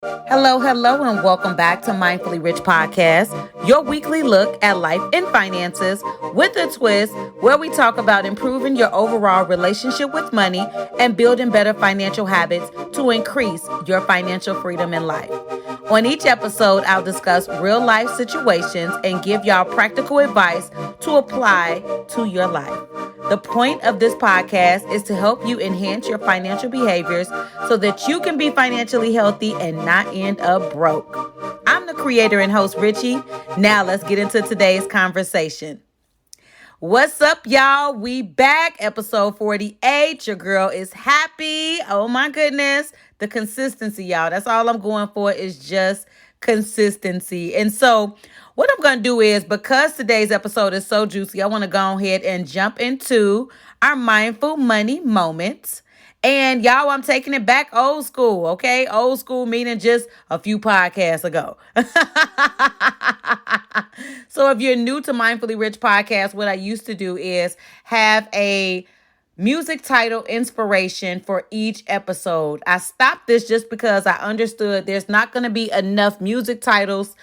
Hello, hello, and welcome back to Mindfully Rich Podcast, your weekly look at life and finances with a twist where we talk about improving your overall relationship with money and building better financial habits to increase your financial freedom in life. On each episode, I'll discuss real life situations and give y'all practical advice to apply to your life. The point of this podcast is to help you enhance your financial behaviors so that you can be financially healthy and not end up broke. I'm the creator and host, Richie. Now let's get into today's conversation. What's up, y'all? We back, episode 48. Your girl is happy. Oh my goodness. The consistency, y'all. That's all I'm going for is just consistency. And so what I'm going to do is, because today's episode is so juicy, I want to go ahead and jump into our mindful money moments. And y'all, I'm taking it back old school, okay? Old school meaning just a few podcasts ago. So if you're new to Mindfully Rich Podcast, what I used to do is have a music title inspiration for each episode. I stopped this just because I understood there's not going to be enough music titles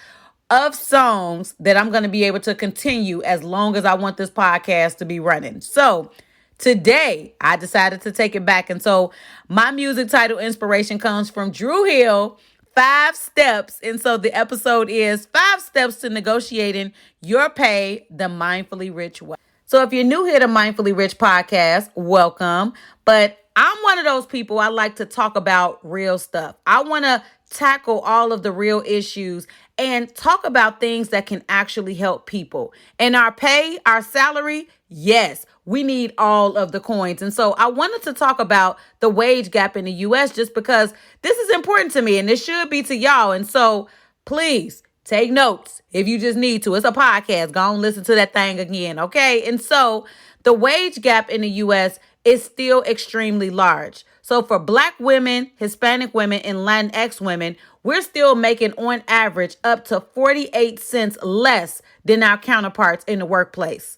of songs that I'm going to be able to continue as long as I want this podcast to be running. So today, I decided to take it back. And so my music title inspiration comes from Drew Hill, 5 Steps. And so the episode is 5 Steps to Negotiating Your Pay the Mindfully Rich Way. So if you're new here to Mindfully Rich Podcast, welcome. But I'm one of those people, I like to talk about real stuff. I want to tackle all of the real issues and talk about things that can actually help people. And our pay, our salary, yes, we need all of the coins. And so I wanted to talk about the wage gap in the U.S. just because this is important to me and this should be to y'all. And so please take notes if you just need to. It's a podcast. Go and listen to that thing again, okay? And so the wage gap in the U.S. is still extremely large. So for Black women, Hispanic women, and Latinx women, we're still making on average up to 48 cents less than our counterparts in the workplace.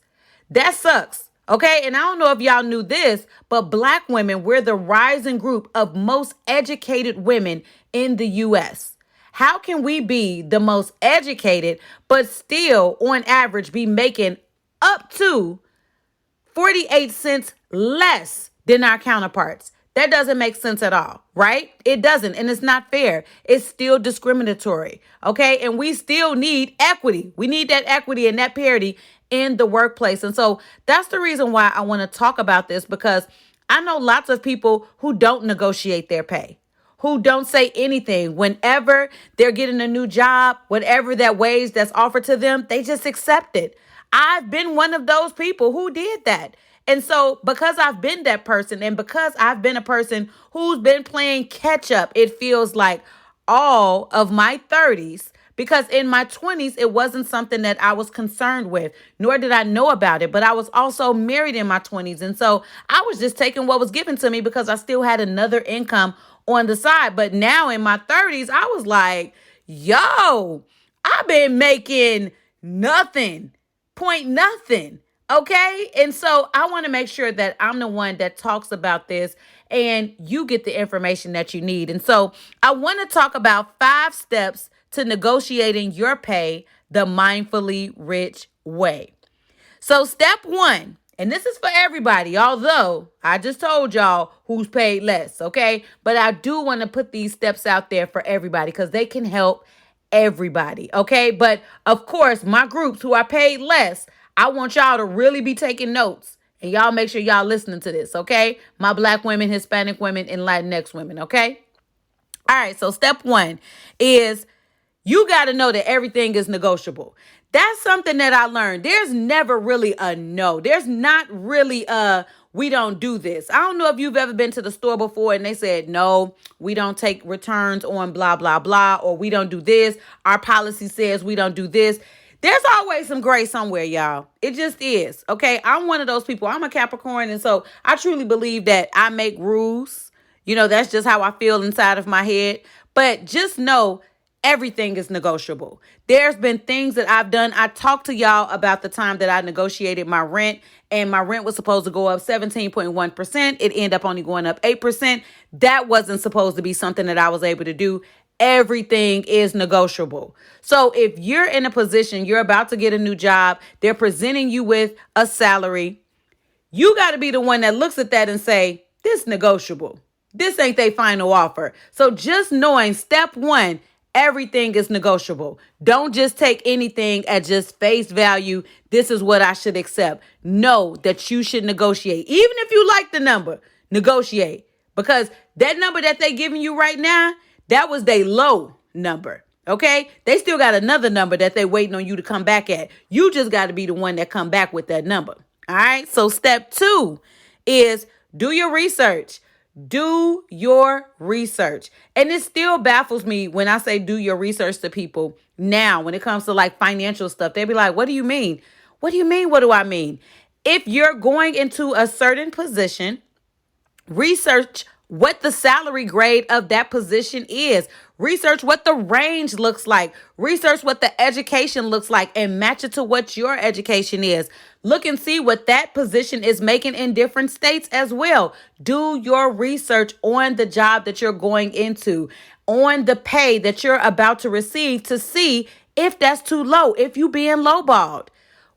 That sucks, okay? And I don't know if y'all knew this, but Black women, we're the rising group of most educated women in the U.S. How can we be the most educated, but still on average be making up to 48 cents less than our counterparts? That doesn't make sense at all, right? It doesn't, and it's not fair. It's still discriminatory, okay? And we still need equity. We need that equity and that parity in the workplace. And so that's the reason why I want to talk about this, because I know lots of people who don't negotiate their pay, who don't say anything. Whenever they're getting a new job, whatever that wage that's offered to them, they just accept it. I've been one of those people who did that. And so because I've been that person and because I've been a person who's been playing catch up, it feels like all of my 30s, because in my 20s, it wasn't something that I was concerned with, nor did I know about it. But I was also married in my 20s. And so I was just taking what was given to me because I still had another income on the side. But now in my 30s, I was like, yo, I've been making nothing, point nothing. Okay. And so I want to make sure that I'm the one that talks about this and you get the information that you need. And so I want to talk about 5 steps to negotiating your pay the mindfully rich way. So step 1, and this is for everybody, although I just told y'all who's paid less. Okay. But I do want to put these steps out there for everybody because they can help everybody. Okay. But of course, my groups who are paid less, I want y'all to really be taking notes and y'all make sure y'all listening to this, okay? My Black women, Hispanic women, and Latinx women, okay? All right, so step 1 is you got to know that everything is negotiable. That's something that I learned. There's never really a no. There's not really a we don't do this. I don't know if you've ever been to the store before and they said, no, we don't take returns on blah, blah, blah, or we don't do this. Our policy says we don't do this. There's always some gray somewhere, y'all. It just is. Okay. I'm one of those people. I'm a Capricorn. And so I truly believe that I make rules. You know, that's just how I feel inside of my head. But just know everything is negotiable. There's been things that I've done. I talked to y'all about the time that I negotiated my rent, and my rent was supposed to go up 17.1%. It ended up only going up 8%. That wasn't supposed to be something that I was able to do. everything is negotiable. So if you're in a position, you're about to get a new job, they're presenting you with a salary, you got to be the one that looks at that and say, this negotiable. This ain't their final offer. So just knowing step one, everything is negotiable. Don't just take anything at just face value. This is what I should accept. Know that you should negotiate. Even if you like the number, negotiate. Because that number that they giving you right now, that was their low number. Okay? They still got another number that they waiting on you to come back at. You just got to be the one that come back with that number. All right. So step two is do your research. Do your research. And it still baffles me when I say do your research to people now when it comes to like financial stuff. They be like, what do you mean? What do you mean? What do I mean? If you're going into a certain position, research what the salary grade of that position is. Research what the range looks like. Research what the education looks like and match it to what your education is. Look and see what that position is making in different states as well. Do your research on the job that you're going into, on the pay that you're about to receive to see if that's too low, if you being lowballed.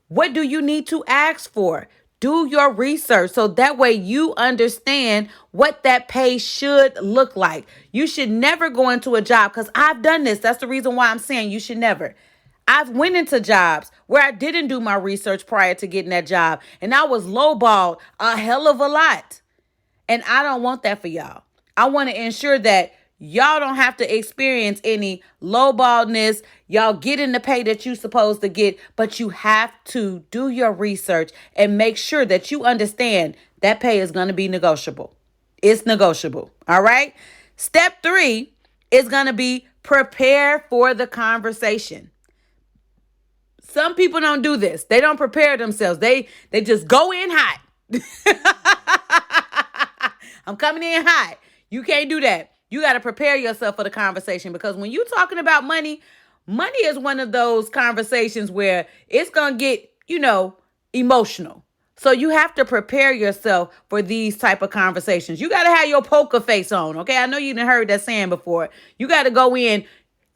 What do you need to ask for? Do your research so that way you understand what that pay should look like. You should never go into a job because I've done this. That's the reason why I'm saying you should never. I've went into jobs where I didn't do my research prior to getting that job and I was lowballed a hell of a lot. And I don't want that for y'all. I want to ensure that y'all don't have to experience any lowballedness. Y'all getting the pay that you're supposed to get, but you have to do your research and make sure that you understand that pay is going to be negotiable. It's negotiable. All right. Step three is going to be prepare for the conversation. Some people don't do this. They don't prepare themselves. They just go in hot. I'm coming in hot. You can't do that. You got to prepare yourself for the conversation because when you're talking about money, money is one of those conversations where it's going to get, emotional. So you have to prepare yourself for these type of conversations. You got to have your poker face on. Okay. I know you done heard that saying before. You got to go in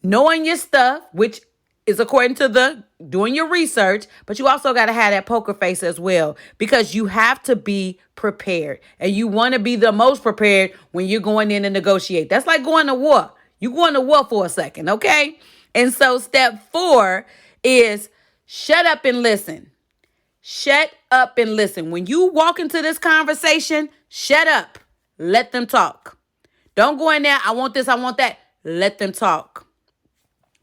knowing your stuff, which is according to the doing your research, but you also got to have that poker face as well because you have to be prepared and you want to be the most prepared when you're going in to negotiate. That's like going to war. You going to war for a second, okay? And so step 4 is shut up and listen. Shut up and listen. When you walk into this conversation, shut up. Let them talk. Don't go in there, I want this, I want that. Let them talk.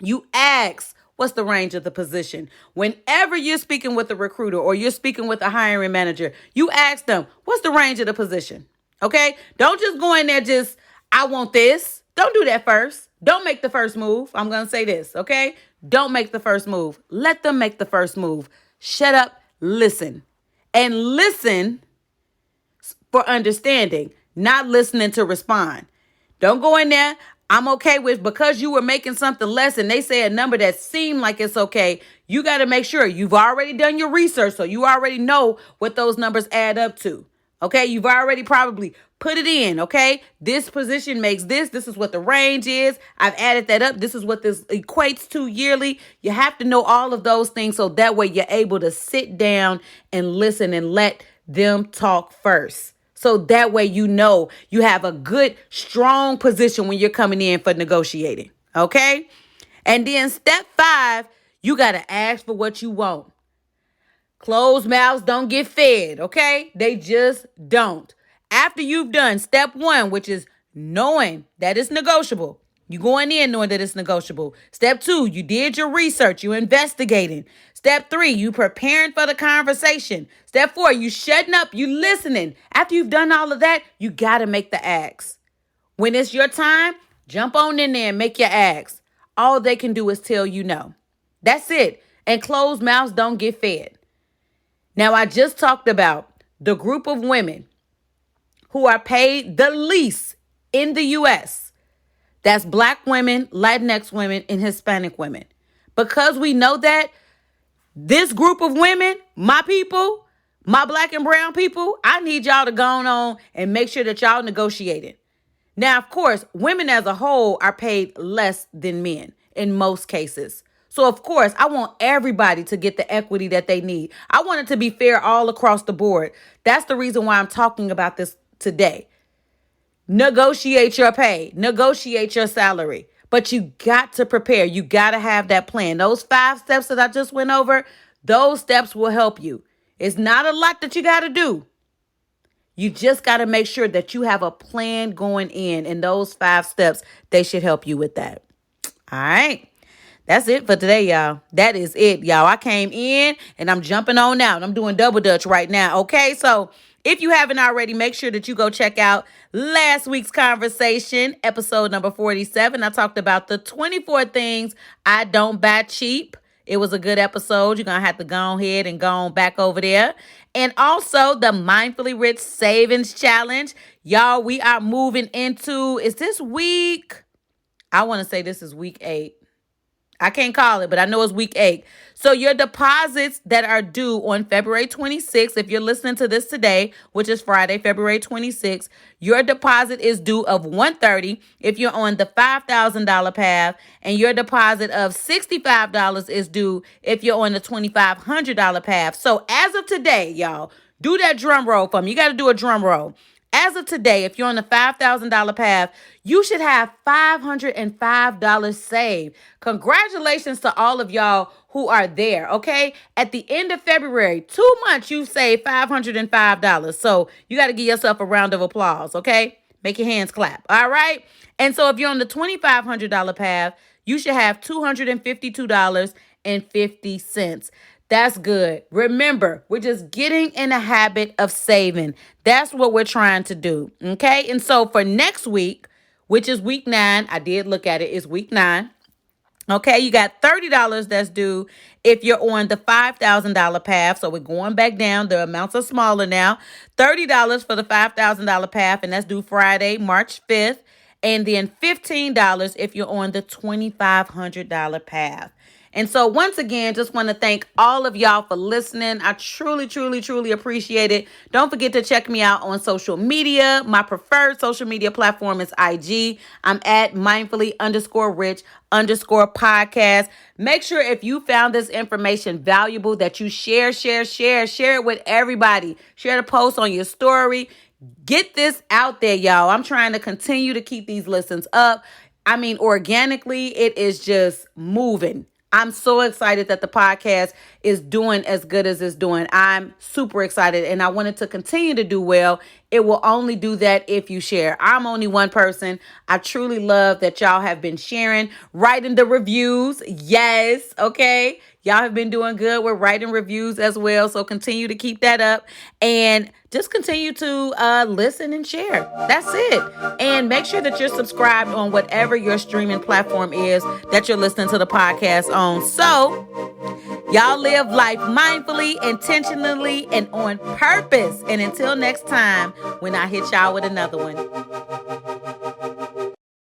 You ask, what's the range of the position? Whenever you're speaking with a recruiter or you're speaking with a hiring manager, you ask them, what's the range of the position? Okay? Don't just go in there I want this. Don't do that first. Don't make the first move. I'm going to say this, okay? Don't make the first move. Let them make the first move. Shut up, listen. And listen for understanding, not listening to respond. Don't go in there. I'm okay with because you were making something less and they say a number that seemed like it's okay. You got to make sure you've already done your research so you already know what those numbers add up to. Okay, you've already probably put it in. Okay, this position makes this. This is what the range is. I've added that up. This is what this equates to yearly. You have to know all of those things so that way you're able to sit down and listen and let them talk first. So that way, you have a good, strong position when you're coming in for negotiating. Okay. And then step 5, you got to ask for what you want. Closed mouths don't get fed. Okay. They just don't. After you've done step 1, which is knowing that it's negotiable. You going in knowing that it's negotiable. Step 2, you did your research. You investigating. Step 3, you preparing for the conversation. Step 4, you shutting up. You listening. After you've done all of that, you got to make the ask. When it's your time, jump on in there and make your ask. All they can do is tell you no. That's it. And closed mouths don't get fed. Now, I just talked about the group of women who are paid the least in the U.S. That's Black women, Latinx women, and Hispanic women. Because we know that this group of women, my people, my Black and brown people, I need y'all to go on and make sure that y'all negotiating. Now, of course, women as a whole are paid less than men in most cases. So, of course, I want everybody to get the equity that they need. I want it to be fair all across the board. That's the reason why I'm talking about this today. Negotiate your pay, negotiate your salary, but you got to prepare. You got to have that plan. Those 5 steps that I just went over, those steps will help you. It's not a lot that you got to do. You just got to make sure that you have a plan going in, and those 5 steps, they should help you with that. All right. That's it for today, y'all. That is it, y'all. I came in and I'm jumping on out. I'm doing double dutch right now. Okay. So if you haven't already, make sure that you go check out last week's conversation, episode number 47. I talked about the 24 things I don't buy cheap. It was a good episode. You're going to have to go ahead and go on back over there. And also the Mindfully Rich Savings Challenge. Y'all, we are moving into, is this week? I want to say this is week 8. I can't call it, but I know it's week 8. So your deposits that are due on February 26th, if you're listening to this today, which is Friday, February 26th, your deposit is due of $130 if you're on the $5,000 path, and your deposit of $65 is due if you're on the $2,500 path. So as of today, y'all, do that drum roll for me. You got to do a drum roll. As of today, if you're on the $5,000 path, you should have $505 saved. Congratulations to all of y'all who are there, okay? At the end of February, 2 months, you saved $505. So you got to give yourself a round of applause, okay? Make your hands clap, all right? And so if you're on the $2,500 path, you should have $252.50. That's good. Remember, we're just getting in a habit of saving. That's what we're trying to do. Okay. And so for next week, which is week 9, I did look at it, it's week 9. Okay, you got $30 that's due if you're on the $5,000 path. So we're going back down. The amounts are smaller now. $30 for the $5,000 path, and that's due Friday, March 5th. And then $15 if you're on the $2,500 path. And so once again, just want to thank all of y'all for listening. I truly, truly, truly appreciate it. Don't forget to check me out on social media. My preferred social media platform is IG. I'm at mindfully_rich_podcast. Make sure if you found this information valuable that you share it with everybody. Share the post on your story. Get this out there, y'all. I'm trying to continue to keep these listens up. I mean, organically, it is just moving. I'm so excited that the podcast is doing as good as it's doing. I'm super excited, and I want it to continue to do well. It will only do that if you share. I'm only one person. I truly love that y'all have been sharing, writing the reviews. Yes, okay. Y'all have been doing good with writing reviews as well. So continue to keep that up and just continue to listen and share. That's it. And make sure that you're subscribed on whatever your streaming platform is that you're listening to the podcast on. So y'all live life mindfully, intentionally, and on purpose. And until next time, when I hit y'all with another one.